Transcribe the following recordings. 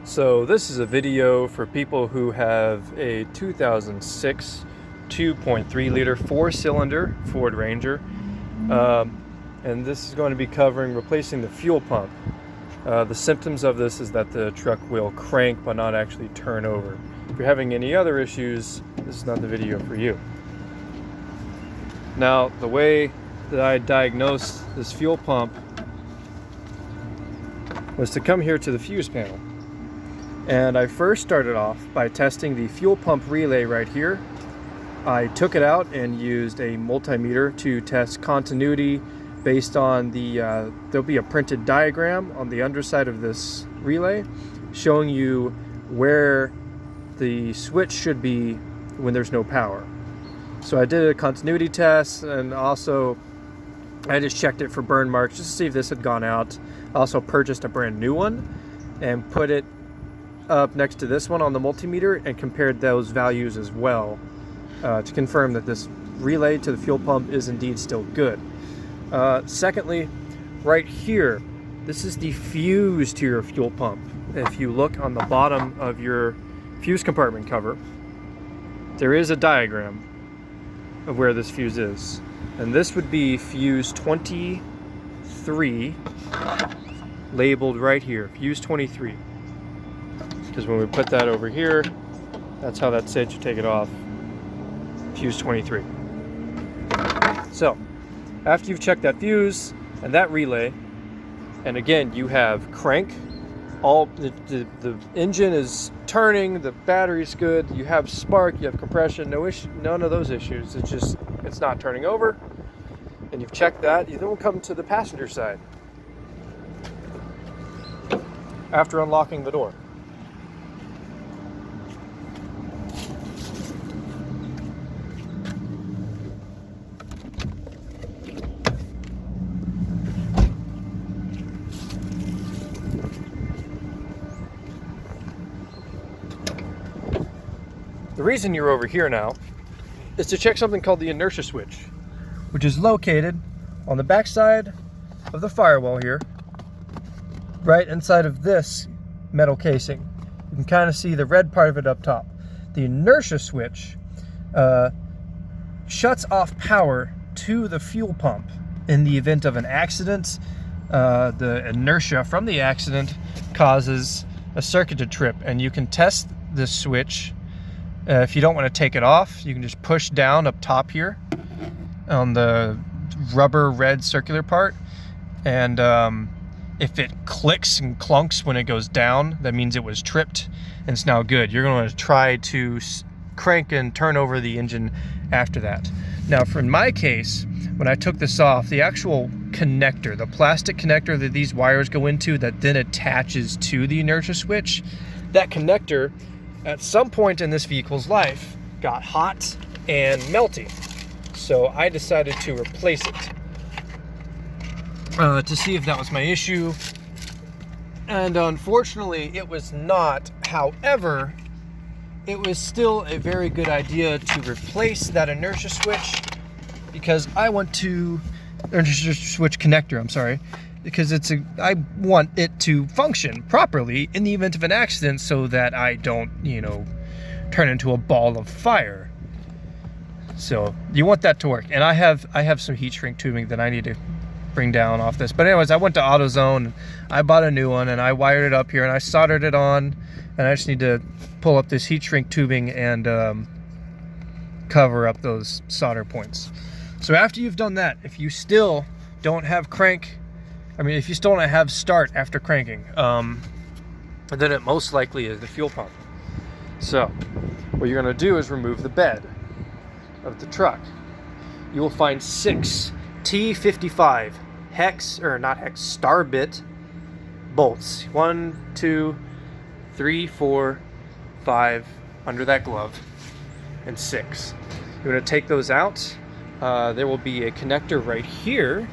So this is a video for people who have a 2006 2.3 liter 4-cylinder Ford Ranger, and this is going to be covering replacing the fuel pump. The symptoms of this is that the truck will crank but not actually turn over. If you're having any other issues, this is not the video for you. Now, the way that I diagnosed this fuel pump was to come here to the fuse panel. And I first started off by testing the fuel pump relay right here. I took it out and used a multimeter to test continuity based on the, there'll be a printed diagram on the underside of this relay showing you where the switch should be when there's no power. So I did a continuity test, and also I just checked it for burn marks just to see if this had gone out. I also purchased a brand new one and put it up next to this one on the multimeter and compared those values as well to confirm that this relay to the fuel pump is indeed still good. Secondly, right here, this is the fuse to your fuel pump. If you look on the bottom of your fuse compartment cover, there is a diagram of where this fuse is, and this would be fuse 23, labeled right here, fuse 23. Because when we put that over here, that's how that said you take it off, fuse 23. So, after you've checked that fuse and that relay, and again, you have crank, all the engine is turning, the battery's good, you have spark, you have compression, no issue, none of those issues. It's just, it's not turning over, and you've checked that, then we'll come to the passenger side after unlocking the door. The reason you're over here now is to check something called the inertia switch, which is located on the back side of the firewall here, right inside of this metal casing. You can kind of see the red part of it up top. The inertia switch shuts off power to the fuel pump in the event of an accident. The inertia from the accident causes a circuit to trip, and you can test this switch. If you don't want to take it off, you can just push down up top here on the rubber red circular part, and if it clicks and clunks when it goes down, that means it was tripped and it's now good. You're going to try to crank and turn over the engine after that. Now, for in my case, when I took this off, the actual connector, the plastic connector that these wires go into that then attaches to the inertia switch, that connector at some point in this vehicle's life got hot and melty. So I decided to replace it to see if that was my issue. And unfortunately, it was not. However, it was still a very good idea to replace that inertia switch, because I want to, inertia switch connector, I'm sorry, because I want it to function properly in the event of an accident so that I don't, turn into a ball of fire. So you want that to work. And I have some heat shrink tubing that I need to bring down off this. But anyways, I went to AutoZone, I bought a new one, and I wired it up here and I soldered it on, and I just need to pull up this heat shrink tubing and cover up those solder points. So after you've done that, if you still don't have if you still don't have start after cranking, then it most likely is the fuel pump. So what you're going to do is remove the bed of the truck. You will find 6 T55 star bit bolts. 1, 2, 3, 4, 5 under that glove, and 6. You're going to take those out. There will be a connector right here.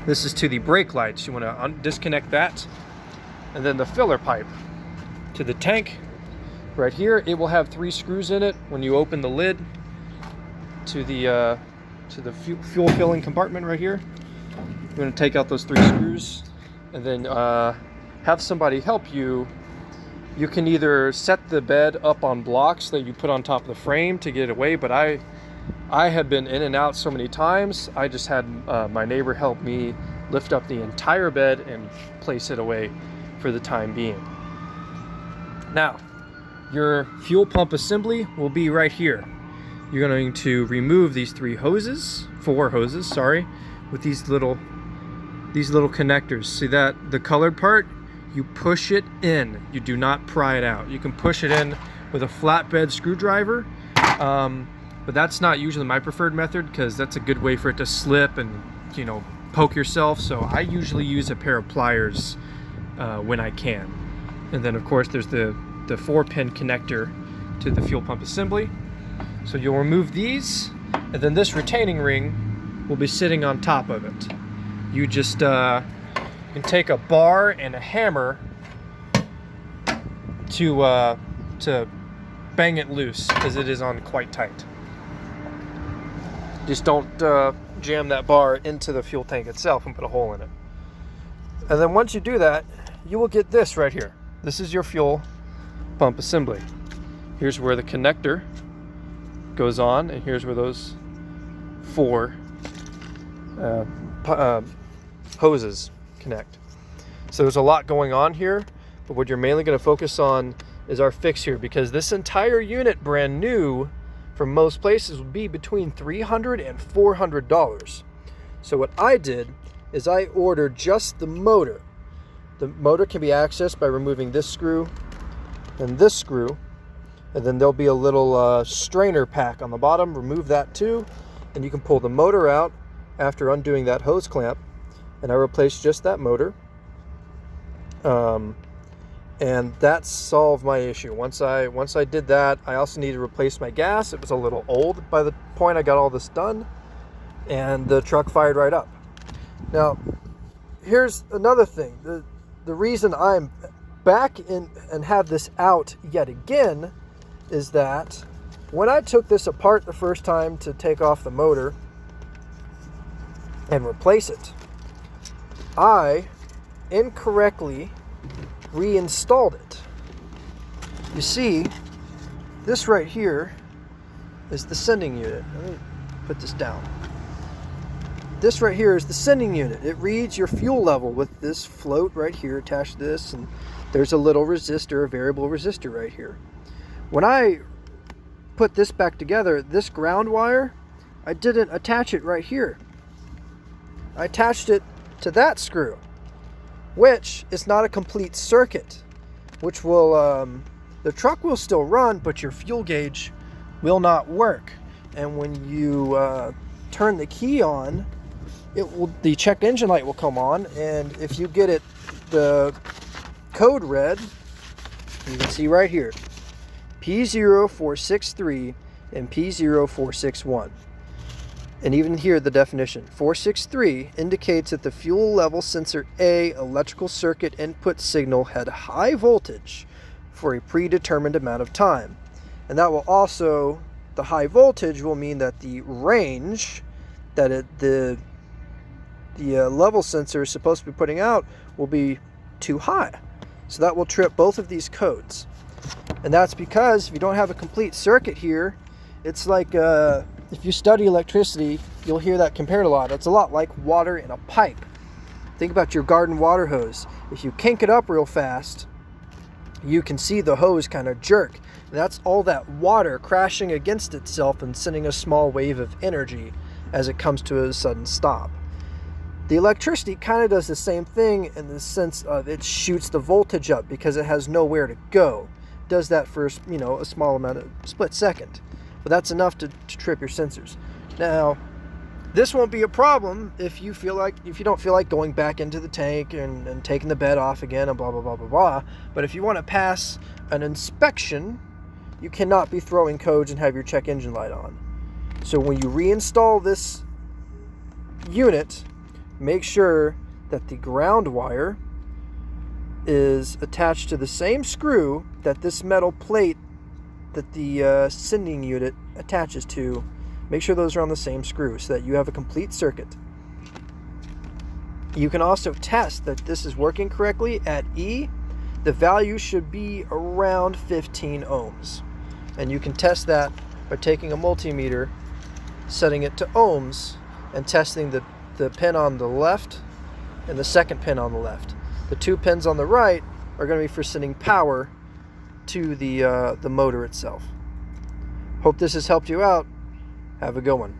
This is to the brake lights. You want to disconnect that. And then the filler pipe to the tank right here. It will have 3 screws in it. When you open the lid to the fuel filling compartment right here, you're going to take out those 3 screws, and then have somebody help you, you can either set the bed up on blocks that you put on top of the frame to get it away, but I have been in and out so many times, I just had my neighbor help me lift up the entire bed and place it away for the time being. Now, your fuel pump assembly will be right here. You're going to remove these four hoses, with these little connectors. See that, the colored part? You push it in. You do not pry it out. You can push it in with a flatbed screwdriver, but that's not usually my preferred method because that's a good way for it to slip and, you know, poke yourself. So I usually use a pair of pliers when I can. And then of course there's the 4-pin connector to the fuel pump assembly. So you'll remove these, and then this retaining ring will be sitting on top of it. You just can take a bar and a hammer to bang it loose because it is on quite tight. Just don't jam that bar into the fuel tank itself and put a hole in it. And then once you do that, you will get this right here. This is your fuel pump assembly. Here's where the connector goes on, and here's where those 4 hoses connect. So there's a lot going on here, but what you're mainly going to focus on is our fix here, because this entire unit, brand new from most places, would be between $300 and $400. So what I did is I ordered just the motor. The motor can be accessed by removing this screw and this screw, and then there'll be a little strainer pack on the bottom. Remove that too, and you can pull the motor out after undoing that hose clamp. And I replaced just that motor, and that solved my issue. Once I did that, I also needed to replace my gas. It was a little old by the point I got all this done, and the truck fired right up. Now, here's another thing. The reason I'm back in and have this out yet again is that when I took this apart the first time to take off the motor and replace it, I incorrectly reinstalled it. You see, this right here is the sending unit. Let me put this down. This right here is the sending unit. It reads your fuel level with this float right here attached to this, and there's a little resistor, a variable resistor right here. When I put this back together, this ground wire, I didn't attach it right here. I attached it to that screw, which is not a complete circuit, which will, the truck will still run, but your fuel gauge will not work. And when you turn the key on, the check engine light will come on, and if you get it, the code red, you can see right here, P0463 and P0461. And even here, the definition. 463 indicates that the fuel level sensor A electrical circuit input signal had high voltage for a predetermined amount of time. And that will also, the high voltage will mean that the range that the level sensor is supposed to be putting out will be too high. So that will trip both of these codes. And that's because if you don't have a complete circuit here, it's like if you study electricity, you'll hear that compared a lot. It's a lot like water in a pipe. Think about your garden water hose. If you kink it up real fast, you can see the hose kind of jerk. And that's all that water crashing against itself and sending a small wave of energy as it comes to a sudden stop. The electricity kind of does the same thing in the sense of it shoots the voltage up because it has nowhere to go. It does that for, a small amount of split second. But that's enough to trip your sensors. Now, this won't be a problem if you don't feel like going back into the tank and taking the bed off again and blah, blah, blah, blah, blah. But if you want to pass an inspection, you cannot be throwing codes and have your check engine light on. So when you reinstall this unit, make sure that the ground wire is attached to the same screw that this metal plate that the sending unit attaches to. Make sure those are on the same screw so that you have a complete circuit. You can also test that this is working correctly at E. The value should be around 15 ohms. And you can test that by taking a multimeter, setting it to ohms, and testing the pin on the left and the second pin on the left. The 2 pins on the right are going to be for sending power to the motor itself. Hope this has helped you out. Have a good one.